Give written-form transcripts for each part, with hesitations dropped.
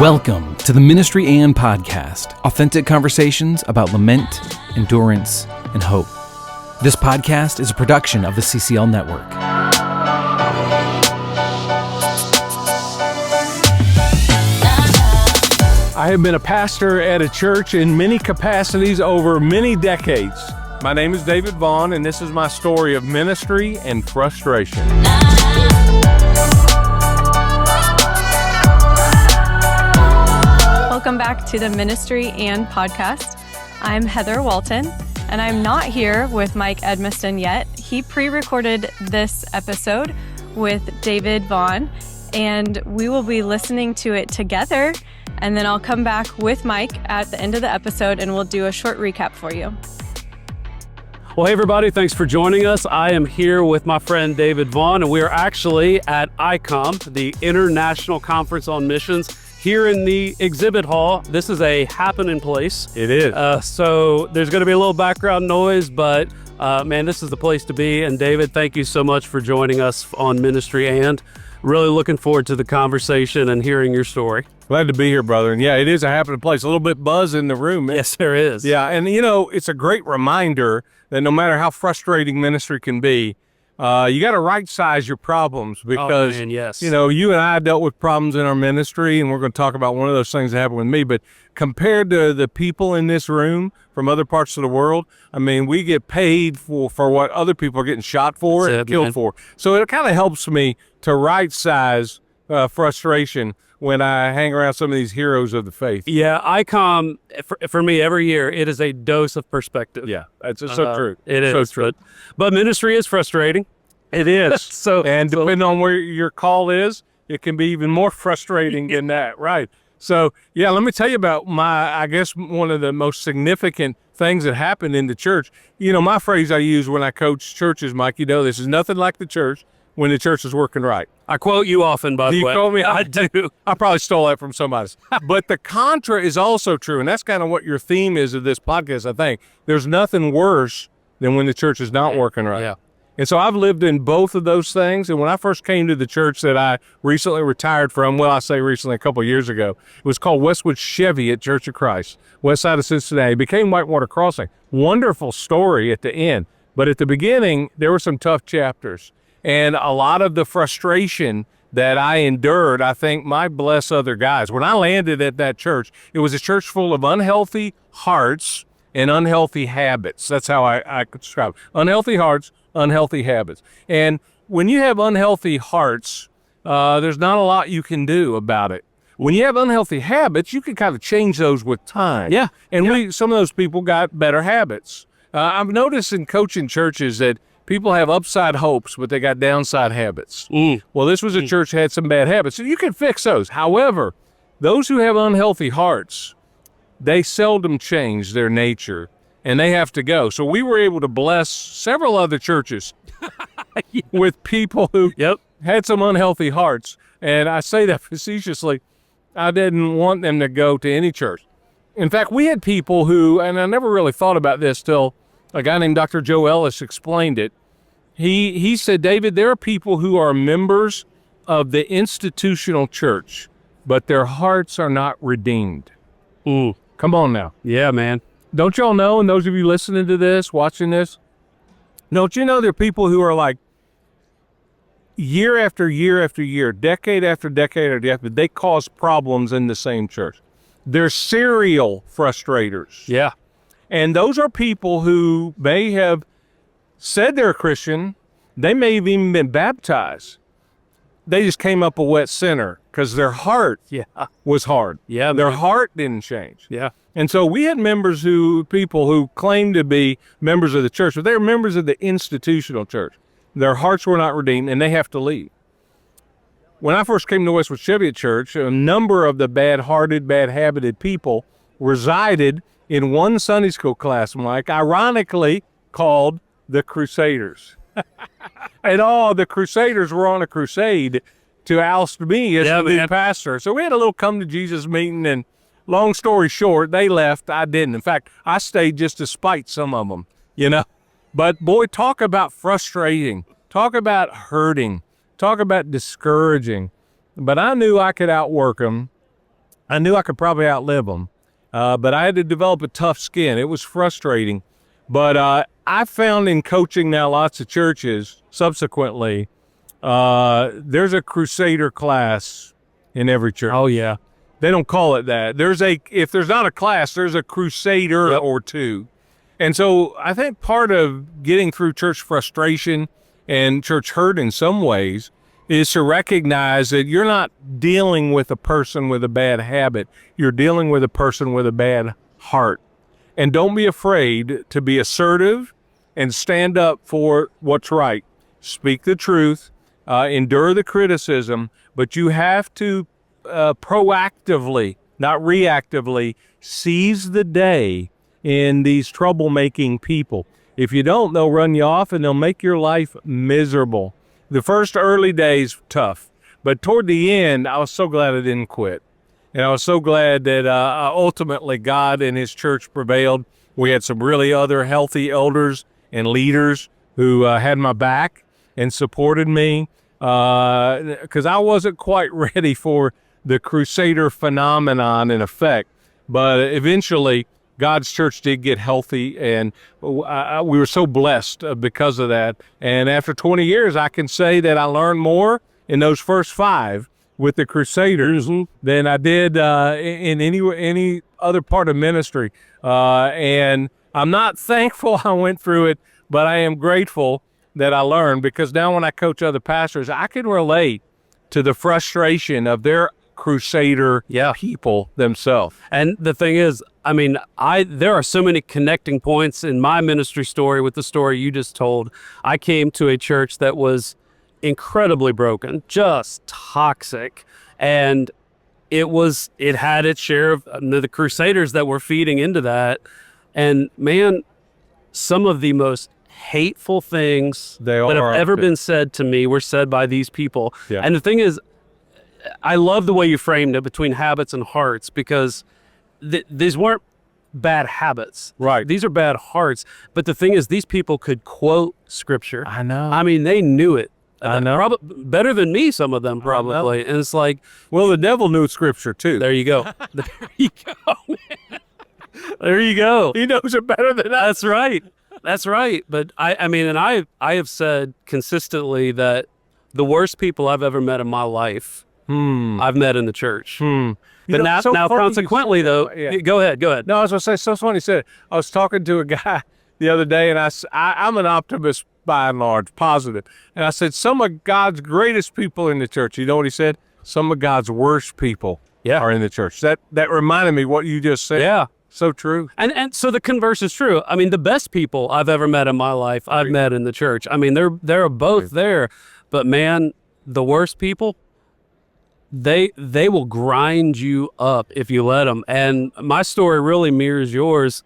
Welcome to the Ministry and Podcast, authentic conversations about lament, endurance, and hope. This podcast is a production of the CCL Network. I have been a pastor at a church in many capacities over many decades. My name is David Vaughan, and this is my story of ministry and frustration. Welcome back to the Ministry and Podcast. I'm Heather Walton, and I'm not here with Mike Edmiston yet. He pre-recorded this episode with David Vaughan, and we will be listening to it together, and then I'll come back with Mike at the end of the episode, and we'll do a short recap for you. Well, hey everybody, thanks for joining us. I am here with my friend David Vaughan, and we are actually at ICOM, the International Conference on Missions, here in the exhibit hall. This is a happening place. It is. So there's going to be a little background noise, but man, this is the place to be. And David, thank you so much for joining us on Ministry and really looking forward to the conversation and hearing your story. Glad to be here, brother. And yeah, it is a happening place. A little bit buzz in the room, man. Yes, there is. Yeah, and you know, it's a great reminder that no matter how frustrating ministry can be, you got to right-size your problems because, yes. you know, you and I dealt with problems in our ministry, and we're going to talk about one of those things that happened with me. But compared to the people in this room from other parts of the world, I mean, we get paid for what other people are getting shot for and killed for. So it kind of helps me to right-size frustration when I hang around some of these heroes of the faith. Yeah, ICOM, for me, every year, it is a dose of perspective. Yeah, that's so true. It is. So true. But ministry is frustrating. It is. And so, depending on where your call is, it can be even more frustrating than that, right? So, yeah, let me tell you about I guess one of the most significant things that happened in the church. You know, my phrase I use when I coach churches, Mike, you know, this is nothing like the church when the church is working right. I quote you often, by the way. You quote me? I do. I probably stole that from somebody. But the contra is also true, and that's kind of what your theme is of this podcast, I think. There's nothing worse than when the church is not working right. Yeah. And so I've lived in both of those things. And when I first came to the church that I recently retired from, well, I say recently, a couple of years ago, it was called Westwood Chevy at Church of Christ, west side of Cincinnati. It became Whitewater Crossing. Wonderful story at the end. But at the beginning, there were some tough chapters. And a lot of the frustration that I endured, I think, might bless other guys. When I landed at that church, it was a church full of unhealthy hearts and unhealthy habits. That's how I could describe it. Unhealthy hearts, unhealthy habits. And when you have unhealthy hearts, there's not a lot you can do about it. When you have unhealthy habits, you can kind of change those with time. Yeah. And some of those people got better habits. I've noticed in coaching churches that people have upside hopes, but they got downside habits. Well, this was a church that had some bad habits, so you can fix those. However, those who have unhealthy hearts, they seldom change their nature, and they have to go. So we were able to bless several other churches with people who had some unhealthy hearts. And I say that facetiously. I didn't want them to go to any church. In fact, we had people who, and I never really thought about this till a guy named Dr. Joe Ellis explained it. He said, David, there are people who are members of the institutional church, but their hearts are not redeemed. Come on now. Yeah, man. Don't y'all know, and those of you listening to this, watching this, don't you know there are people who are like year after year after year, decade after decade after decade, they cause problems in the same church. They're serial frustrators. Yeah. And those are people who may have said they're a Christian. They may have even been baptized. They just came up a wet sinner because their heart was hard. Yeah, their heart didn't change. Yeah. And so we had people who claimed to be members of the church, but they were members of the institutional church. Their hearts were not redeemed, and they have to leave. When I first came to Westwood Chevy Church, a number of the bad-hearted, bad-habited people resided in one Sunday school class, Mike, ironically called the Crusaders. And the Crusaders were on a crusade to oust me as the new pastor. So we had a little come to Jesus meeting, and long story short, they left. I didn't. In fact, I stayed just to spite some of them, you know. But boy, talk about frustrating, talk about hurting, talk about discouraging. But I knew I could outwork them I knew I could probably outlive them, but I had to develop a tough skin. It was frustrating. But I found in coaching now lots of churches subsequently, there's a crusader class in every church. Oh, yeah. They don't call it that. If there's not a class, there's a crusader or two. And so I think part of getting through church frustration and church hurt in some ways is to recognize that you're not dealing with a person with a bad habit. You're dealing with a person with a bad heart. And don't be afraid to be assertive and stand up for what's right. Speak the truth, endure the criticism, but you have to proactively, not reactively, seize the day in these troublemaking people. If you don't, they'll run you off and they'll make your life miserable. The first early days, tough. But toward the end, I was so glad I didn't quit. And I was so glad that ultimately God and his church prevailed. We had some really other healthy elders and leaders who had my back and supported me because I wasn't quite ready for the crusader phenomenon in effect. But eventually, God's church did get healthy, and we were so blessed because of that. And after 20 years, I can say that I learned more in those first 5 with the Crusaders than I did in any other part of ministry. And I'm not thankful I went through it, but I am grateful that I learned, because now when I coach other pastors, I can relate to the frustration of their crusader people themselves. And the thing is, I mean, there are so many connecting points in my ministry story with the story you just told. I came to a church that was incredibly broken, just toxic, and it had its share of the crusaders that were feeding into that. And man, some of the most hateful things that have ever been said to me were said by these people. Yeah. And the thing is, I love the way you framed it between habits and hearts, because these weren't bad habits. Right. These are bad hearts. But the thing is, these people could quote scripture. I know. I mean, they knew it. I know. Better than me, some of them probably. And it's like, well, the devil knew scripture too. There you go. There you go, man. There you go. He knows it better than us. That's right. That's right. But I mean, and I have said consistently that the worst people I've ever met in my life, I've met in the church. But now consequently, though, go ahead. No, I was going to say, so funny you said it. I was talking to a guy the other day, and I'm an optimist by and large, positive. And I said, some of God's greatest people in the church. You know what he said? Some of God's worst people are in the church. That reminded me what you just said. Yeah. So true. And so the converse is true. I mean, the best people I've ever met in my life, I've met in the church. I mean, they're both there. But man, the worst people, they will grind you up if you let them. And my story really mirrors yours.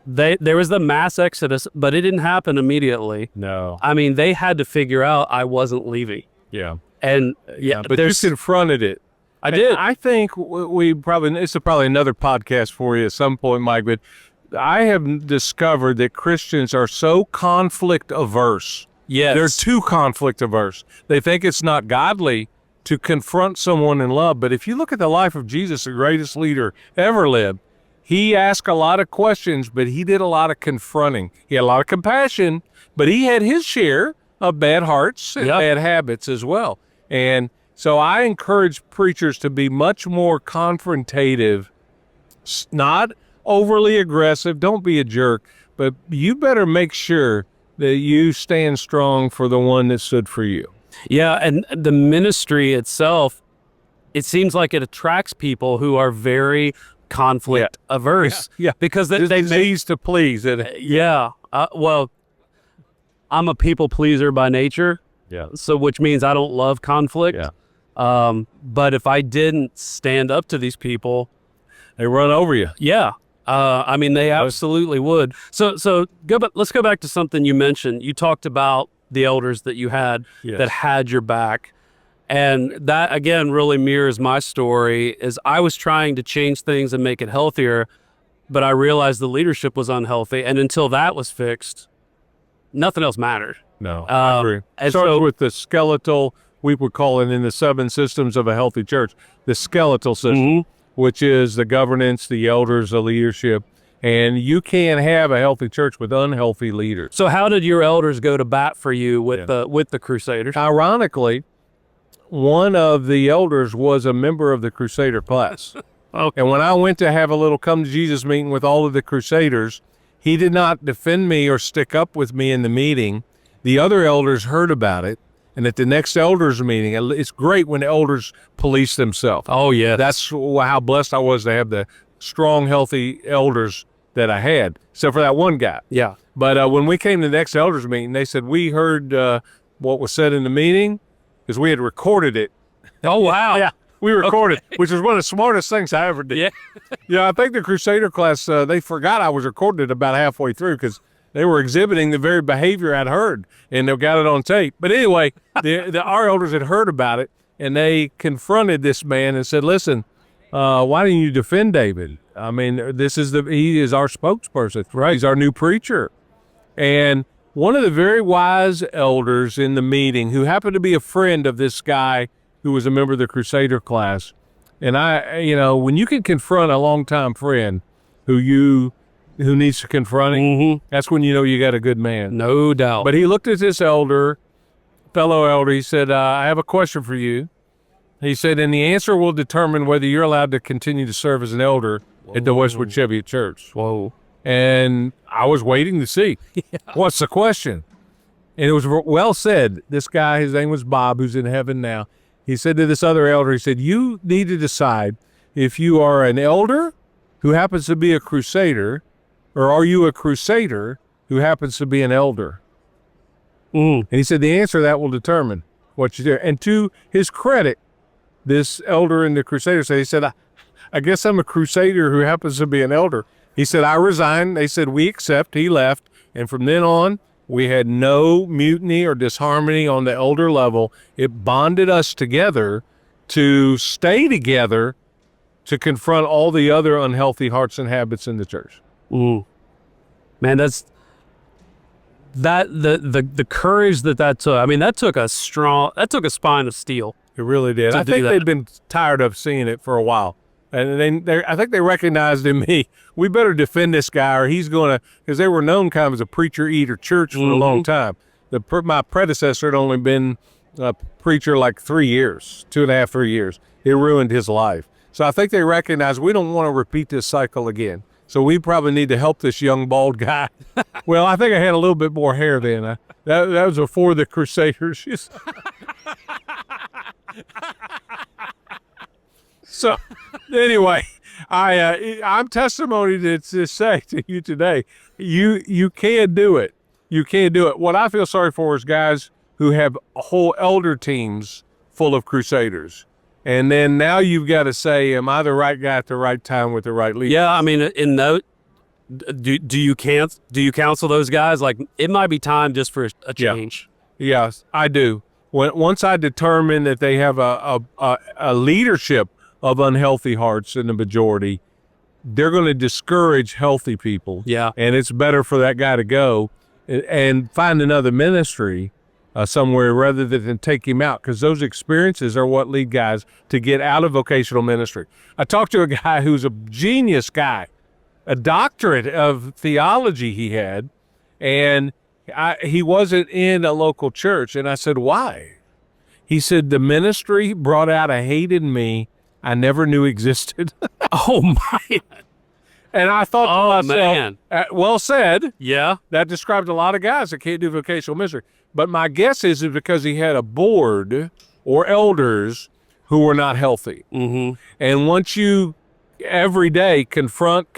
There was the mass exodus, but it didn't happen immediately. No. I mean, they had to figure out I wasn't leaving. Yeah. And but you confronted it. I did. I think this is probably another podcast for you at some point, Mike, but I have discovered that Christians are so conflict averse. Yes. They're too conflict averse. They think it's not godly to confront someone in love. But if you look at the life of Jesus, the greatest leader ever lived, he asked a lot of questions, but he did a lot of confronting. He had a lot of compassion, but he had his share of bad hearts and bad habits as well. And so I encourage preachers to be much more confrontative, not overly aggressive. Don't be a jerk, but you better make sure that you stand strong for the one that stood for you. Yeah, and the ministry itself, it seems like it attracts people who are very conflict averse. Yeah. Because they needs to please. Well, I'm a people pleaser by nature. Yeah. So which means I don't love conflict. Yeah. But if I didn't stand up to these people, they run over you. Yeah. I mean, they absolutely would. So let's go back to something you mentioned. You talked about the elders that you had that had your back. And that, again, really mirrors my story. Is I was trying to change things and make it healthier, but I realized the leadership was unhealthy. And until that was fixed, nothing else mattered. No, I agree. And Starts with the skeletal, we would call it in the 7 systems of a healthy church, the skeletal system, which is the governance, the elders, the leadership. And you can't have a healthy church with unhealthy leaders. So how did your elders go to bat for you with the Crusaders? Ironically, one of the elders was a member of the Crusader class. Okay. And when I went to have a little come to Jesus meeting with all of the Crusaders, he did not defend me or stick up with me in the meeting. The other elders heard about it. And at the next elders meeting, it's great when elders police themselves. Oh, yeah. That's how blessed I was to have the strong, healthy elders that I had, except for that one guy. Yeah. But when we came to the next elders meeting, they said, we heard what was said in the meeting because we had recorded it. Oh, wow. Yeah, we recorded, which is one of the smartest things I ever did. Yeah. I think the Crusader class, they forgot I was recording it about halfway through because they were exhibiting the very behavior I'd heard, and they got it on tape. But anyway, our elders had heard about it, and they confronted this man and said, listen, why didn't you defend David? I mean, he is our spokesperson. Right. He's our new preacher. And one of the very wise elders in the meeting, who happened to be a friend of this guy who was a member of the Crusader class, and when you can confront a longtime friend who needs to confront, that's when you know you got a good man. No doubt. But he looked at this fellow elder, he said, I have a question for you. He said, and the answer will determine whether you're allowed to continue to serve as an elder at the Westwood Cheviot Church. Whoa. And I was waiting to see. What's the question? And it was well said. This guy, his name was Bob, who's in heaven now. He said to this other elder, he said, you need to decide if you are an elder who happens to be a crusader, or are you a crusader who happens to be an elder? And he said, the answer to that will determine what you do. And to his credit, this elder in the Crusader said, he said, I guess I'm a crusader who happens to be an elder. He said, I resigned. They said, we accept. He left. And from then on, we had no mutiny or disharmony on the elder level. It bonded us together to stay together to confront all the other unhealthy hearts and habits in the church. Man, that's the courage that took. I mean, that took a spine of steel. It really did. I think they'd been tired of seeing it for a while. And I think they recognized in me, we better defend this guy or he's going to, because they were known kind of as a preacher-eater church for a long time. My predecessor had only been a preacher like 3 years, 2.5, 3 years. It ruined his life. So I think they recognized we don't want to repeat this cycle again. So we probably need to help this young bald guy. Well, I think I had a little bit more hair then. That was before the Crusaders. So anyway, I'm testimony to say to you today, you can do it. You can do it. What I feel sorry for is guys who have whole elder teams full of Crusaders. And then now you've got to say, am I the right guy at the right time with the right leader? Yeah, I mean, do you counsel those guys? Like, it might be time just for a change. Yeah. Yes, I do. Once I determine that they have a leadership of unhealthy hearts in the majority, they're going to discourage healthy people. Yeah. And it's better for that guy to go and find another ministry somewhere rather than take him out, because those experiences are what lead guys to get out of vocational ministry. I talked to a guy who's a genius guy, a doctorate of theology he had, and he wasn't in a local church. And I said, why? He said, the ministry brought out a hate in me I never knew existed. Oh, my. And I thought to myself, man. Well said. Yeah. That describes a lot of guys that can't do vocational ministry. But my guess is because he had a board or elders who were not healthy. Mm-hmm. And once you every day confront,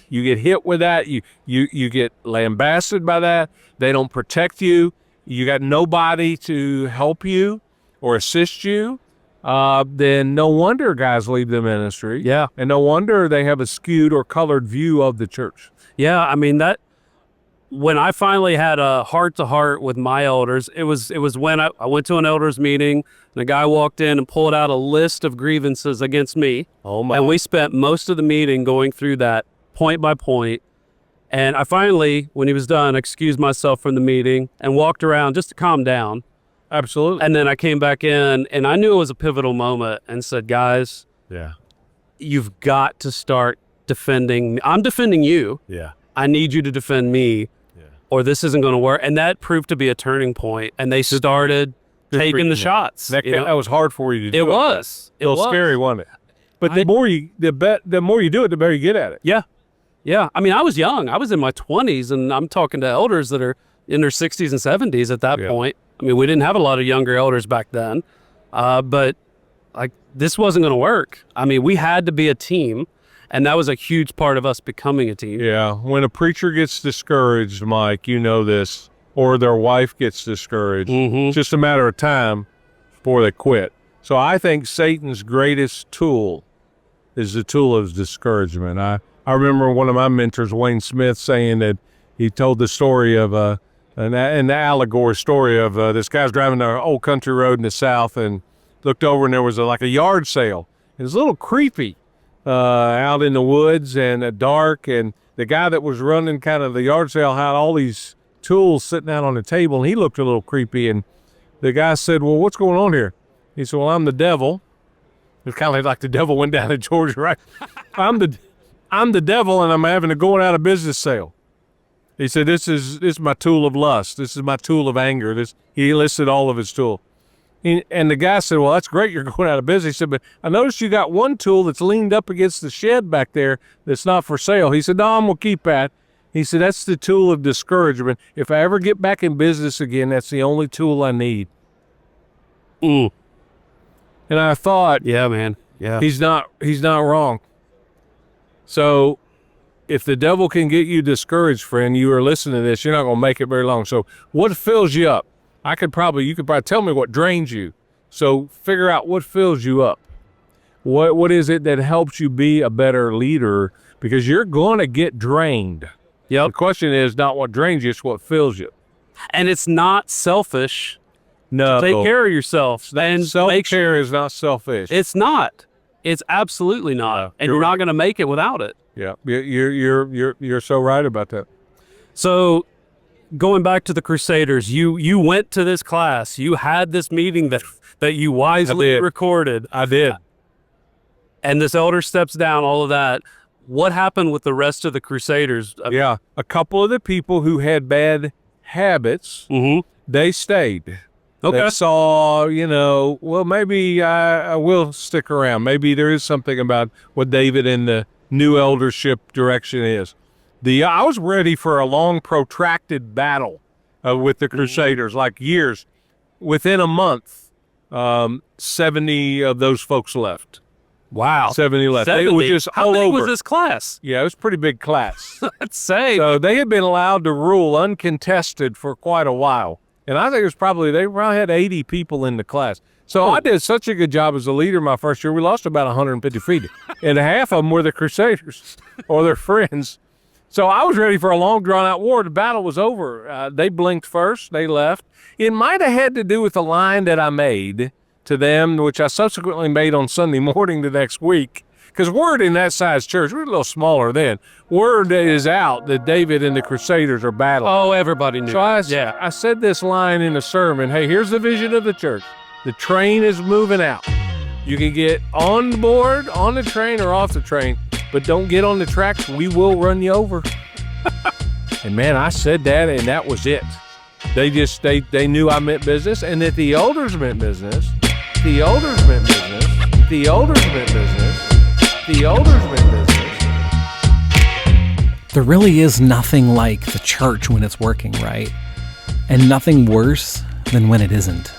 you get hit with that, you get lambasted by that, they don't protect you, you got nobody to help you or assist you, then no wonder guys leave the ministry. Yeah. And no wonder they have a skewed or colored view of the church. Yeah, I mean, when I finally had a heart-to-heart with my elders, it was when I went to an elders meeting, and a guy walked in and pulled out a list of grievances against me. Oh, my. And we spent most of the meeting going through that point by point. And I finally, when he was done, excused myself from the meeting and walked around just to calm down. Absolutely. And then I came back in, and I knew it was a pivotal moment and said, guys, Yeah. you've got to start defending. I'm defending you. Yeah. I need you to defend me, or this isn't going to work. And that proved to be a turning point, and they started taking the shots. That was hard for you to do. It was. It was scary, wasn't it? But the more you do it, the better you get at it. Yeah. Yeah. I mean, I was young. I was in my 20s, and I'm talking to elders that are in their 60s and 70s at that point. I mean, we didn't have a lot of younger elders back then, but like this wasn't going to work. I mean, we had to be a team, and that was a huge part of us becoming a team. Yeah. When a preacher gets discouraged, Mike, you know this, or their wife gets discouraged, it's just a matter of time before they quit. So I think Satan's greatest tool is the tool of discouragement. I remember one of my mentors, Wayne Smith, saying that he told the story of an allegory story of this guy's driving down an old country road in the South and looked over, and there was like a yard sale. It was a little creepy out in the woods and dark, and the guy that was running kind of the yard sale had all these tools sitting out on the table, and he looked a little creepy. And the guy said, well, what's going on here? He said, well, I'm the devil. It's kind of like the devil went down to Georgia, right? I'm the devil, and I'm having a going out of business sale. He said, this is my tool of lust. This is my tool of anger. He listed all of his tools. And the guy said, well, that's great, you're going out of business. He said, but I noticed you got one tool that's leaned up against the shed back there that's not for sale. He said, no, I'm going to keep that. He said, that's the tool of discouragement. If I ever get back in business again, that's the only tool I need. And I thought, Yeah, man. Yeah. he's not wrong. So if the devil can get you discouraged, friend, you are listening to this, you're not going to make it very long. So what fills you up? You could probably tell me what drains you. So figure out what fills you up. What is it that helps you be a better leader? Because you're going to get drained. Yep. The question is not what drains you, it's what fills you. And it's not selfish. No. Take care of yourself. And Self-care is not selfish. It's not. It's absolutely not. And you're not going to make it without it. Yeah. You're so right about that. So going back to the Crusaders, you went to this class. You had this meeting that you wisely recorded. I did. And this elder steps down, all of that. What happened with the rest of the Crusaders? Yeah. A couple of the people who had bad habits, they stayed. Okay. They saw, well, maybe I will stick around. Maybe there is something about what David and the new eldership direction is. I was ready for a long, protracted battle with the Crusaders, like years. Within a month, 70 of those folks left. Wow. 70 left. 70? It was just How all big over. was this class? Yeah, it was a pretty big class. Let's say. So they had been allowed to rule uncontested for quite a while. And I think they probably had 80 people in the class. So I did such a good job as a leader my first year. We lost about 150 feet. And half of them were the Crusaders or their friends. So I was ready for a long, drawn-out war. The battle was over. They blinked first. They left. It might have had to do with the line that I made to them, which I subsequently made on Sunday morning the next week. Because word in that size church, we were a little smaller then, word is out that David and the Crusaders are battling. Oh, everybody knew. So I said this line in the sermon, hey, here's the vision of the church. The train is moving out. You can get on board, on the train, or off the train, but don't get on the tracks. We will run you over. And man, I said that, and that was it. They knew I meant business, and that the elders meant business. The elders meant business. The elders meant business. The elders meant business. There really is nothing like the church when it's working right, and nothing worse than when it isn't.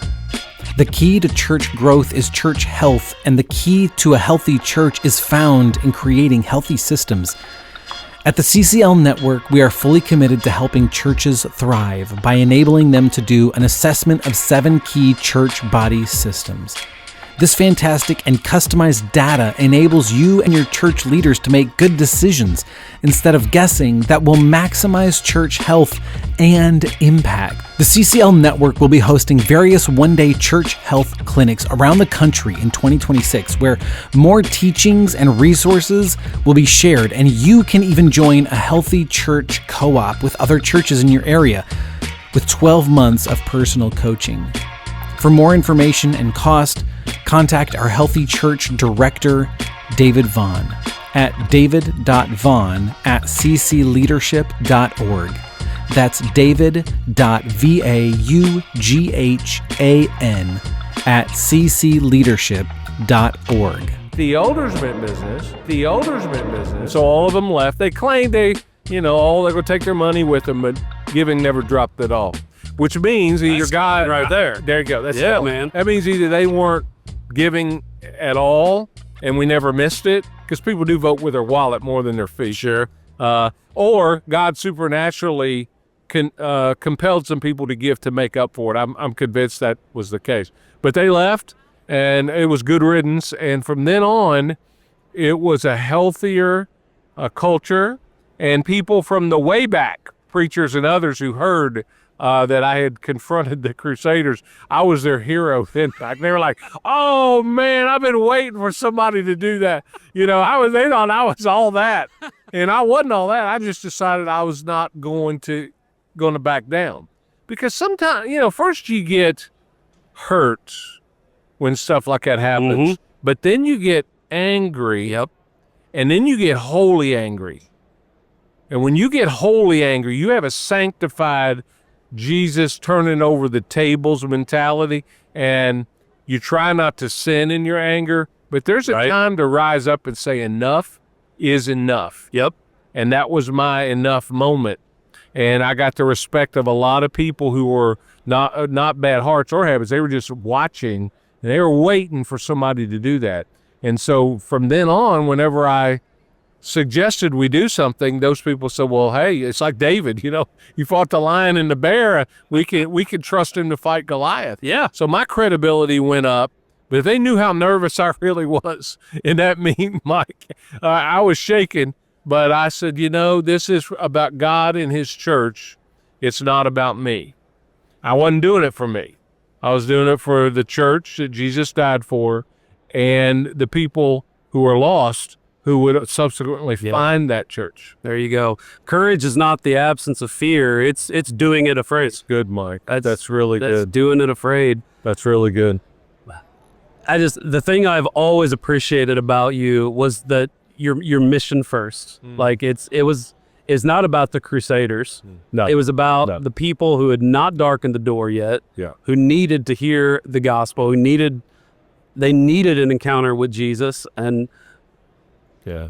The key to church growth is church health, and the key to a healthy church is found in creating healthy systems. At the CCL Network, we are fully committed to helping churches thrive by enabling them to do an assessment of 7 key church body systems. This fantastic and customized data enables you and your church leaders to make good decisions instead of guessing that will maximize church health and impact. The CCL Network will be hosting various one-day church health clinics around the country in 2026, where more teachings and resources will be shared, and you can even join a healthy church co-op with other churches in your area with 12 months of personal coaching. For more information and cost, contact our Healthy Church Director, David Vaughan, at david.vaughan@ccleadership.org. That's david.vaughan at ccleadership.org. The elders meant business. So all of them left. They claimed they're going to take their money with them, but giving never dropped at all. Which means either God... right there. There you go. Yeah, man. That means either they weren't giving at all, and we never missed it, because people do vote with their wallet more than their feet. Sure. Or God supernaturally compelled some people to give to make up for it. I'm convinced that was the case. But they left, and it was good riddance. And from then on, it was a healthier culture. And people from the way back, preachers and others who heard that I had confronted the Crusaders, I was their hero. In fact, they were like, "Oh man, I've been waiting for somebody to do that." They thought I was all that, and I wasn't all that. I just decided I was not going to back down, because sometimes first you get hurt when stuff like that happens, but then you get angry, and then you get wholly angry, and when you get wholly angry, you have a sanctified Jesus turning over the tables mentality, and you try not to sin in your anger, but there's a time to rise up and say enough is enough. And that was my enough moment. And I got the respect of a lot of people who were not bad hearts or habits. They were just watching, and they were waiting for somebody to do that. And so from then on, whenever I suggested we do something, those people said, "Well, hey, it's like David, you fought the lion and the bear. We can trust him to fight Goliath." Yeah. So my credibility went up, but they knew how nervous I really was in that meeting, Mike. I was shaking, but I said, this is about God and his church. It's not about me. I wasn't doing it for me. I was doing it for the church that Jesus died for, and the people who are lost, who would subsequently find that church. There you go. Courage is not the absence of fear. It's doing it afraid. It's good, Mike. That's really good. Doing it afraid. That's really good. The thing I've always appreciated about you was that your mission first. Like it's not about the Crusaders. No. It was about the people who had not darkened the door yet, who needed to hear the gospel, they needed an encounter with Jesus, and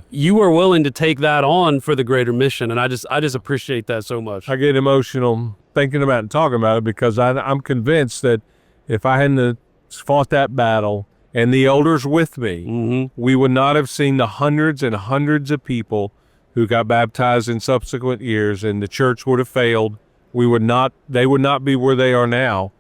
you were willing to take that on for the greater mission, and I just appreciate that so much. I get emotional thinking about it and talking about it, because I'm convinced that if I hadn't fought that battle and the elders with me, we would not have seen the hundreds and hundreds of people who got baptized in subsequent years, and the church would have failed. They would not be where they are now.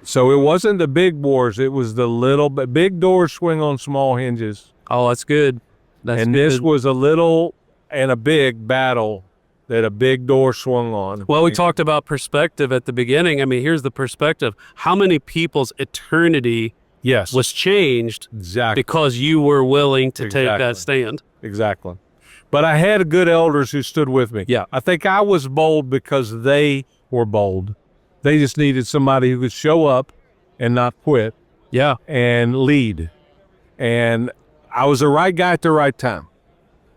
So it wasn't the big wars, it was the little, but big doors swing on small hinges. Oh, that's good. This was a little and a big battle that a big door swung on. Well, we talked about perspective at the beginning. I mean, here's the perspective. How many people's eternity was changed because you were willing to take that stand? Exactly. But I had good elders who stood with me. Yeah. I think I was bold because they were bold. They just needed somebody who could show up and not quit. Yeah. And lead. And I was the right guy at the right time.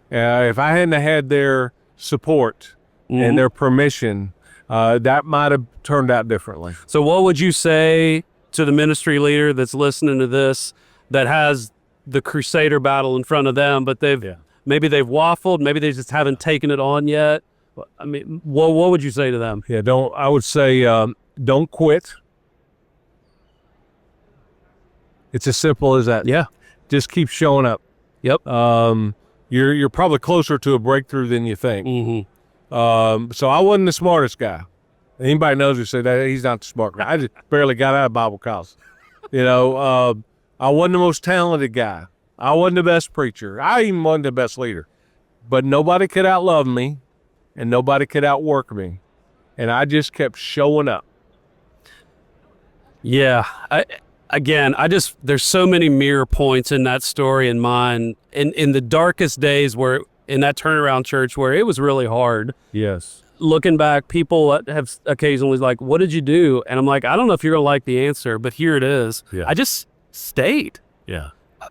If I hadn't had their support and their permission, that might have turned out differently. So what would you say to the ministry leader that's listening to this, that has the Crusader battle in front of them, but maybe they've waffled, maybe they just haven't taken it on yet? I mean, what would you say to them? I would say, don't quit. It's as simple as that. Yeah. Just keep showing up. Yep. You're probably closer to a breakthrough than you think. So I wasn't the smartest guy. Anybody knows who said that he's not the smart guy. I just barely got out of Bible college. I wasn't the most talented guy. I wasn't the best preacher. I even wasn't the best leader. But nobody could outlove me, and nobody could outwork me. And I just kept showing up. Yeah. There's so many mirror points in that story in mine. In the darkest days in that turnaround church where it was really hard. Yes. looking back, people have occasionally like, what did you do? And I'm like, I don't know if you're going to like the answer, but here it is. Yeah. I just stayed. Yeah.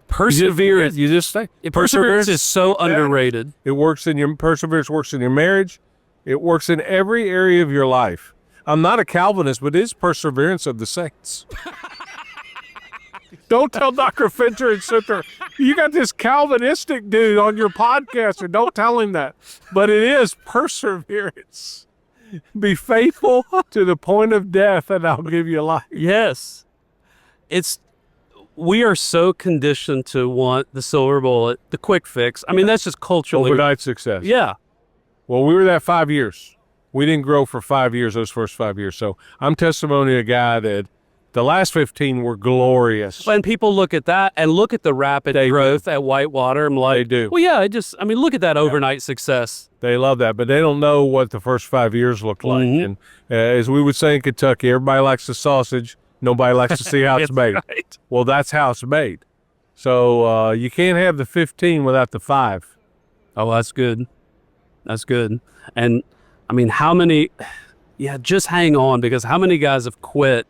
Perseverance. You just stay. Perseverance is so underrated. Perseverance works in your marriage. It works in every area of your life. I'm not a Calvinist, but it is perseverance of the saints. Don't tell Dr. Fincher and sit there. You got this Calvinistic dude on your podcast, and don't tell him that. But it is perseverance. Be faithful to the point of death, and I'll give you life. Yes. We are so conditioned to want the silver bullet, the quick fix. I mean, that's just culturally. Overnight success. Yeah. Well, we were that 5 years. We didn't grow for 5 years, those first 5 years. So I'm testimony of a guy that the last 15 were glorious. And people look at that and look at the rapid growth at Whitewater. I'm like, They do. Well, yeah, look at that overnight success. They love that, but they don't know what the first 5 years looked like. And as we would say in Kentucky, everybody likes the sausage. Nobody likes to see how it's made. Right. Well, that's how it's made. So you can't have the 15 without the 5. Oh, that's good. That's good. And I mean, how many, just hang on, because how many guys have quit?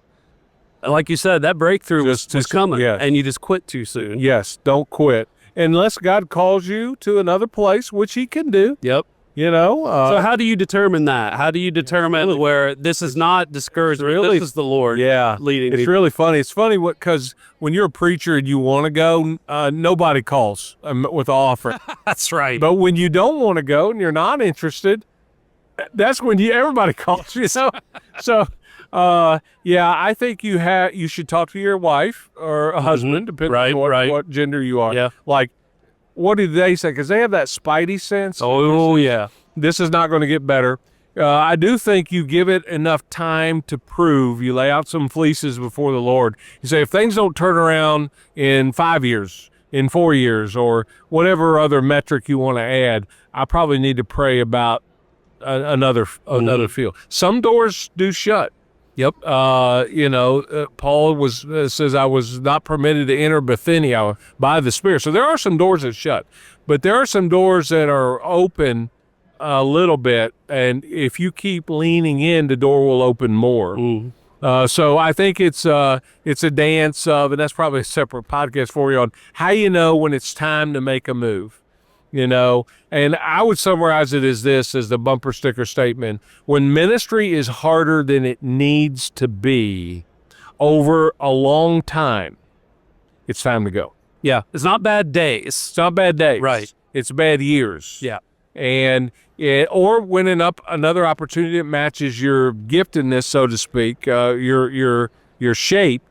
Like you said, that breakthrough was coming, and you just quit too soon. Yes, don't quit. Unless God calls you to another place, which he can do. Yep. You know. So how do you determine that? How do you determine where this is not discouragement? Really, this is the Lord leading It's people. really funny. It's funny because when you're a preacher and you want to go, nobody calls with an offer. That's right. But when you don't want to go and you're not interested, that's when everybody calls you. So, I think you should talk to your wife or a husband, depending on what gender you are. Yeah. Like, what do they say? Because they have that spidey sense. Oh, yeah. This is not going to get better. I do think you give it enough time to prove. You lay out some fleeces before the Lord. You say, if things don't turn around in 5 years, in 4 years, or whatever other metric you want to add, I probably need to pray about another field. Some doors do shut. Yep. Paul says, I was not permitted to enter Bithynia by the Spirit. So there are some doors that shut, but there are some doors that are open a little bit. And if you keep leaning in, the door will open more. So I think it's a dance of, and that's probably a separate podcast for you on how you know when it's time to make a move. And I would summarize it as the bumper sticker statement. When ministry is harder than it needs to be over a long time, it's time to go. Yeah. It's not bad days. It's not bad days. Right. It's bad years. Yeah. Or when another opportunity that matches your giftedness, so to speak, your shape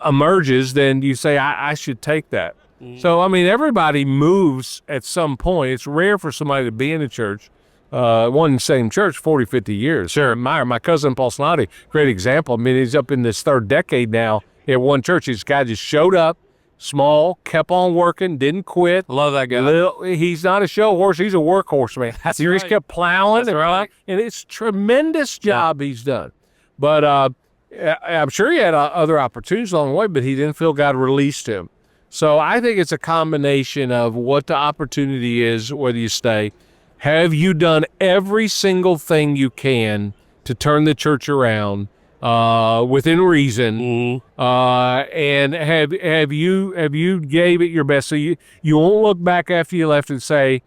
emerges, then you say, I should take that. So, I mean, everybody moves at some point. It's rare for somebody to be in a church, one same church, 40, 50 years. Sure. My cousin Paul Snoddy, great example. I mean, he's up in this third decade now at one church. This guy just showed up, small, kept on working, didn't quit. Love that guy. He's not a show horse. He's a workhorse, man. That's He just kept plowing. And it's a tremendous job he's done. But I'm sure he had other opportunities along the way, but he didn't feel God released him. So I think it's a combination of what the opportunity is, whether you stay. Have you done every single thing you can to turn the church around within reason? And have you gave it your best? So you won't look back after you left and say,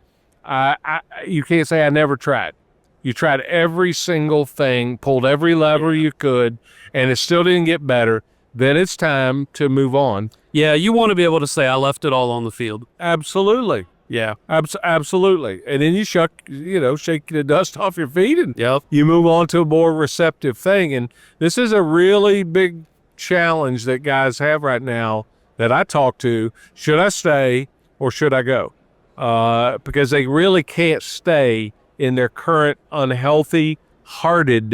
you can't say I never tried. You tried every single thing, pulled every lever you could, and it still didn't get better. Then it's time to move on. Yeah, you want to be able to say, I left it all on the field. Absolutely. Yeah. Absolutely. And then you shake the dust off your feet and Yep. you move on to a more receptive thing. And this is a really big challenge that guys have right now that I talk to. Should I stay or should I go? Because they really can't stay in their current unhealthy, hearted,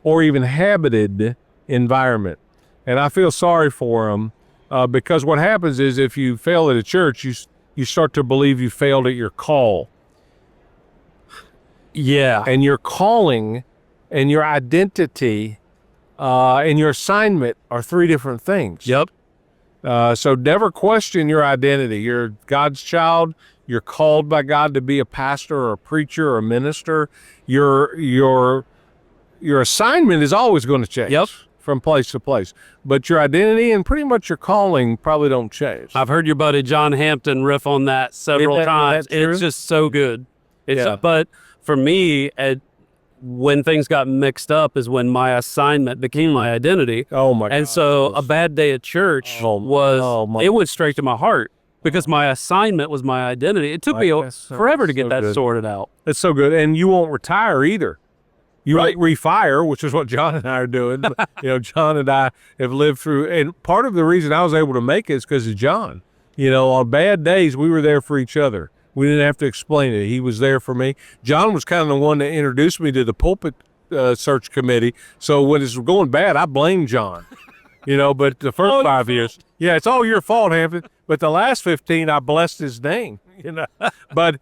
or even habited environment. And I feel sorry for them because what happens is if you fail at a church, you start to believe you failed at your call. Yeah. And your calling and your identity and your assignment are three different things. Yep. So never question your identity. You're God's child. you're called by God to be a pastor or a preacher or a minister, your assignment is always going to change. Yep. From place to place, but your identity and pretty much your calling probably don't change. I've heard your buddy John Hampton riff on that several times. It's just so good. But for me, when things got mixed up is when my assignment became my identity. Oh my God. And so a bad day at church it went straight to my heart because my assignment was my identity. It took me forever to get that sorted out. It's so good. And you won't retire either. You might refire, which is what John and I are doing. But, John and I have lived through, and part of the reason I was able to make it is because of John. On bad days, we were there for each other. We didn't have to explain it. He was there for me. John was kind of the one that introduced me to the pulpit search committee. So when it's going bad, I blame John. But the first 5 years, it's all your fault, Hampton. But the last 15, I blessed his name. But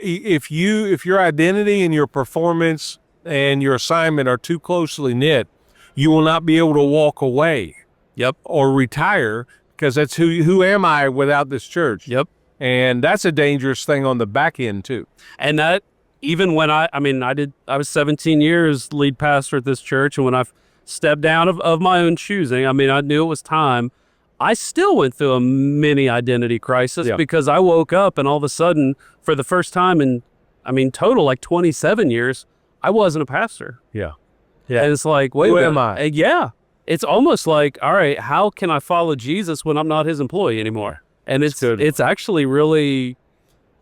if your identity and your performance and your assignment are too closely knit, you will not be able to walk away. Yep. Or retire, because that's who am I without this church? Yep. And that's a dangerous thing on the back end too. And that even when I was 17 years lead pastor at this church, and when I stepped down of my own choosing, I knew it was time. I still went through a mini identity crisis because I woke up and all of a sudden, for the first time in, total like 27 years, I wasn't a pastor. Yeah. And it's like, wait, who am I? It's almost like, all right, how can I follow Jesus when I'm not his employee anymore? And it's actually really...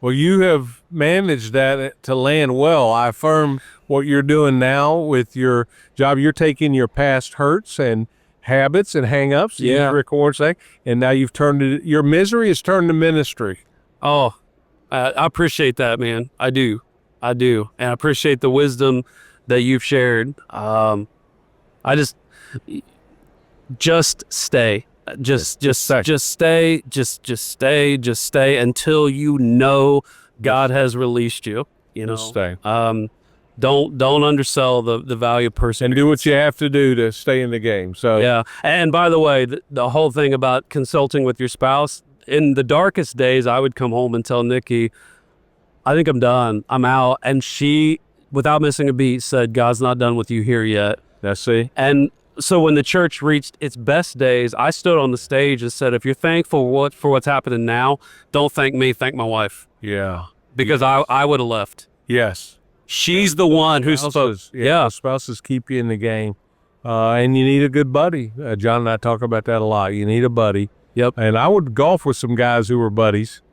Well, you have managed that to land well. I affirm what you're doing now with your job. You're taking your past hurts and habits and hang-ups, Rick Warren saying, and now you've turned it, your misery has turned to ministry. Oh, I appreciate that, man. I do. And I appreciate the wisdom that you've shared. I just stay. Just stay until God has released you. Just stay. Don't undersell the value of perseverance. And do what you have to do to stay in the game. So yeah. And by the way, the whole thing about consulting with your spouse, in the darkest days, I would come home and tell Nikki, I think I'm done. I'm out. And she, without missing a beat, said, God's not done with you here yet. That's see. And so when the church reached its best days, I stood on the stage and said, if you're thankful for what's happening now, don't thank me, thank my wife. Yeah. Because I would have left. Yes. She's the one who's supposed. Spouses keep you in the game. And you need a good buddy. John and I talk about that a lot. You need a buddy. Yep. And I would golf with some guys who were buddies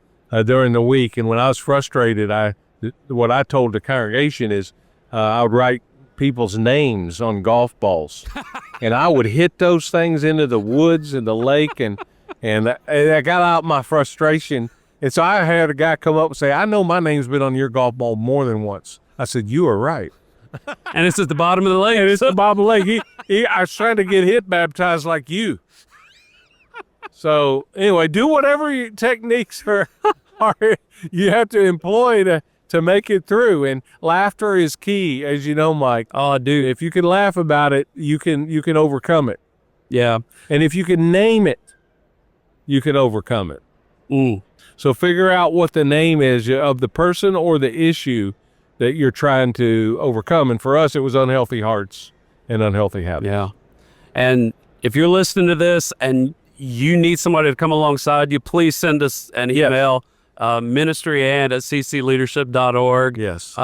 during the week. And when I was frustrated, what I told the congregation is I would write people's names on golf balls. And I would hit those things into the woods and the lake. And I got out my frustration. And so I had a guy come up and say, I know my name's been on your golf ball more than once. I said, you are right. And it's at the bottom of the lake. And it's at the bottom of the lake. I was trying to get hit baptized like you. So anyway, do whatever your techniques are you have to employ to make it through. And laughter is key, as you know, Mike. Oh, dude. If you can laugh about it, you can overcome it. Yeah. And if you can name it, you can overcome it. Mm. So figure out what the name is of the person or the issue that you're trying to overcome. And for us, it was unhealthy hearts and unhealthy habits. Yeah. And if you're listening to this and you need somebody to come alongside you, please send us an email, ministry@ccleadership.org. Yes.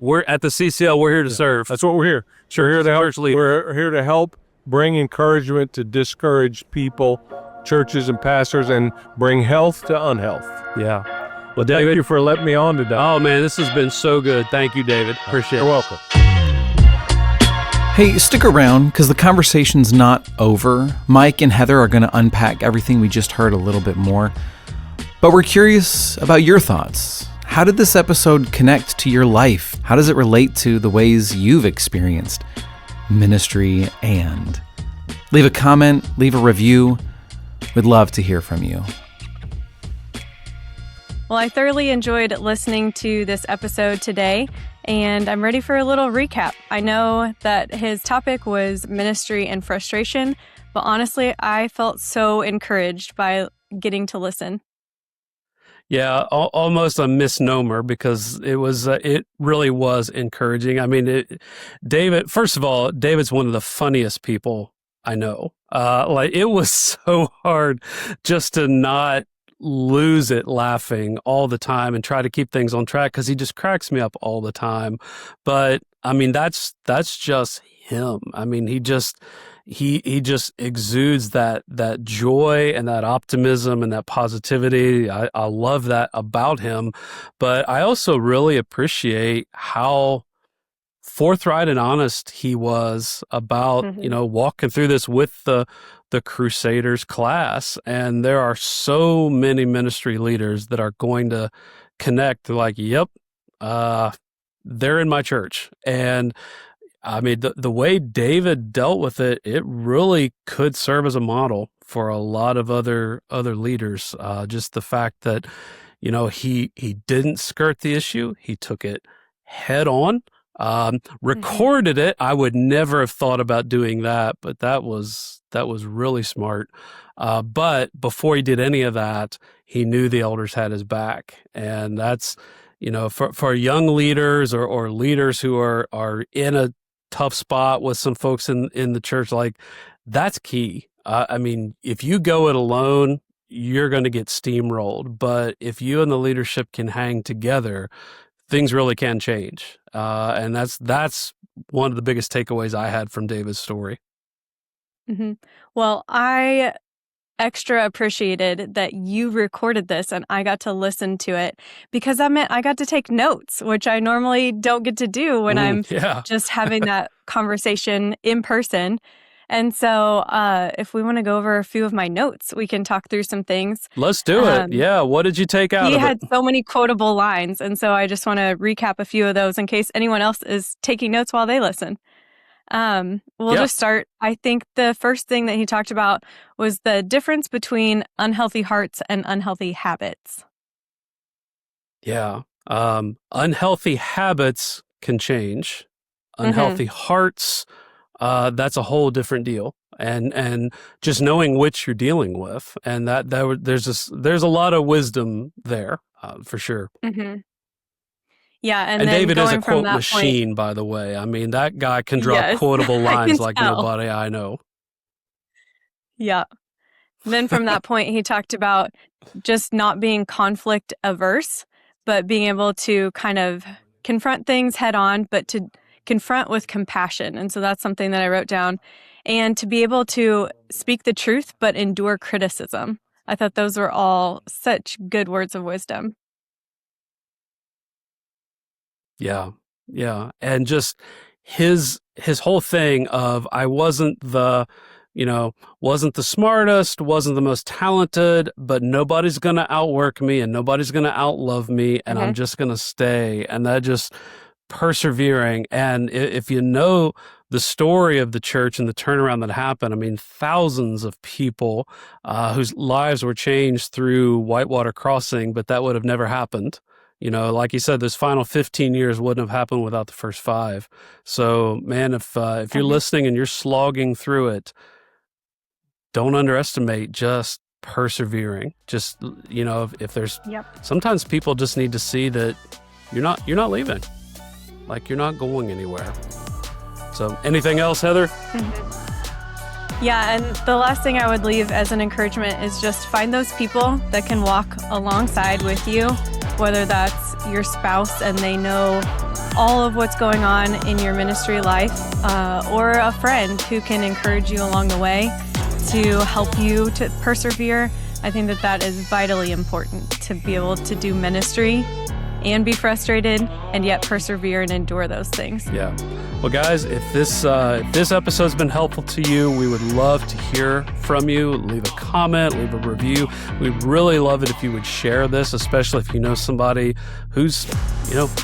We're at the CCL. We're here to serve. That's what we're here. We're here to help. We're here to help bring encouragement to discouraged people, churches and pastors, and bring health to unhealth. Yeah. Well, David, thank you for letting me on today. Oh, man, this has been so good. Thank you, David. Appreciate it. You're welcome. Hey, stick around because the conversation's not over. Mike and Heather are going to unpack everything we just heard a little bit more. But we're curious about your thoughts. How did this episode connect to your life? How does it relate to the ways you've experienced ministry? And leave a comment, leave a review. We'd love to hear from you. Well, I thoroughly enjoyed listening to this episode today, and I'm ready for a little recap. I know that his topic was ministry and frustration, but honestly, I felt so encouraged by getting to listen. Yeah, almost a misnomer because it really was encouraging. I mean, David, first of all, David's one of the funniest people I know. Like it was so hard just to not lose it laughing all the time and try to keep things on track because he just cracks me up all the time. But I mean, that's just him. I mean, he just exudes that joy and that optimism and that positivity. I love that about him, but I also really appreciate how forthright and honest he was about, walking through this with the Crusaders class. And there are so many ministry leaders that are going to connect. They're like, yep, they're in my church. And I mean, the way David dealt with it, it really could serve as a model for a lot of other leaders. Just the fact that, he didn't skirt the issue. He took it head on, recorded it. I would never have thought about doing that, but that was really smart. But before he did any of that, he knew the elders had his back. And that's, for young leaders or leaders who are in a tough spot with some folks in the church, like that's key. I mean, if you go it alone, you're going to get steamrolled. But if you and the leadership can hang together, things really can change. And that's one of the biggest takeaways I had from David's story. Well, I extra appreciated that you recorded this and I got to listen to it because that meant I got to take notes, which I normally don't get to do when I'm just having that conversation in person. And so if we want to go over a few of my notes, we can talk through some things. Let's do it. Yeah. What did you take out of it? He had so many quotable lines. And so I just want to recap a few of those in case anyone else is taking notes while they listen. We'll just start. I think the first thing that he talked about was the difference between unhealthy hearts and unhealthy habits. Yeah. Unhealthy habits can change. Unhealthy hearts, that's a whole different deal. And just knowing which you're dealing with, and there's a lot of wisdom there, for sure. Yeah, and David is a quote machine, by the way. I mean, that guy can drop quotable lines like nobody I know. Yeah. Then from that point, he talked about just not being conflict averse, but being able to kind of confront things head on, but to confront with compassion. And so that's something that I wrote down. And to be able to speak the truth, but endure criticism. I thought those were all such good words of wisdom. Yeah. And just his whole thing of I wasn't the smartest, wasn't the most talented, but nobody's going to outwork me and nobody's going to outlove me. And I'm just going to stay. And that just persevering. And if you know the story of the church and the turnaround that happened, I mean, thousands of people whose lives were changed through Whitewater Crossing, but that would have never happened. Like you said, those final 15 years wouldn't have happened without the first 5. So, man, if you're listening and you're slogging through it, don't underestimate just persevering. Just, if there's sometimes people just need to see that you're not leaving, like you're not going anywhere. So, anything else, Heather? Yeah, and the last thing I would leave as an encouragement is just find those people that can walk alongside with you, whether that's your spouse and they know all of what's going on in your ministry life, or a friend who can encourage you along the way to help you to persevere. I think that is vitally important to be able to do ministry and be frustrated and yet persevere and endure those things. Yeah. Well, guys, if this episode's been helpful to you, we would love to hear from you. Leave a comment, leave a review. We'd really love it if you would share this, especially if you know somebody who's,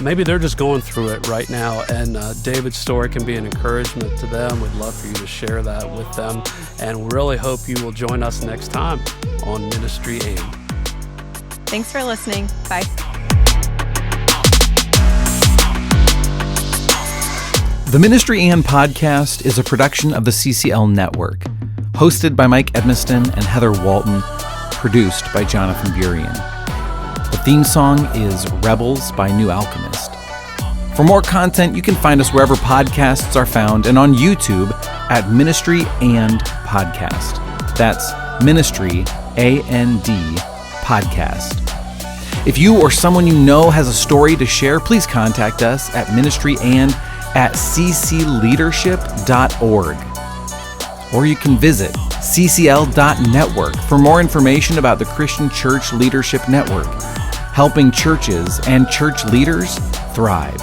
maybe they're just going through it right now. And David's story can be an encouragement to them. We'd love for you to share that with them. And really hope you will join us next time on Ministry Aim. Thanks for listening. Bye. The Ministry and Podcast is a production of the CCL Network, hosted by Mike Edmiston and Heather Walton, produced by Jonathan Burian. The theme song is Rebels by New Alchemist. For more content, you can find us wherever podcasts are found and on YouTube at Ministry and Podcast. That's Ministry, AND, Podcast. If you or someone you know has a story to share, please contact us at ministryand@ccleadership.org. Or you can visit ccl.network for more information about the Christian Church Leadership Network, helping churches and church leaders thrive.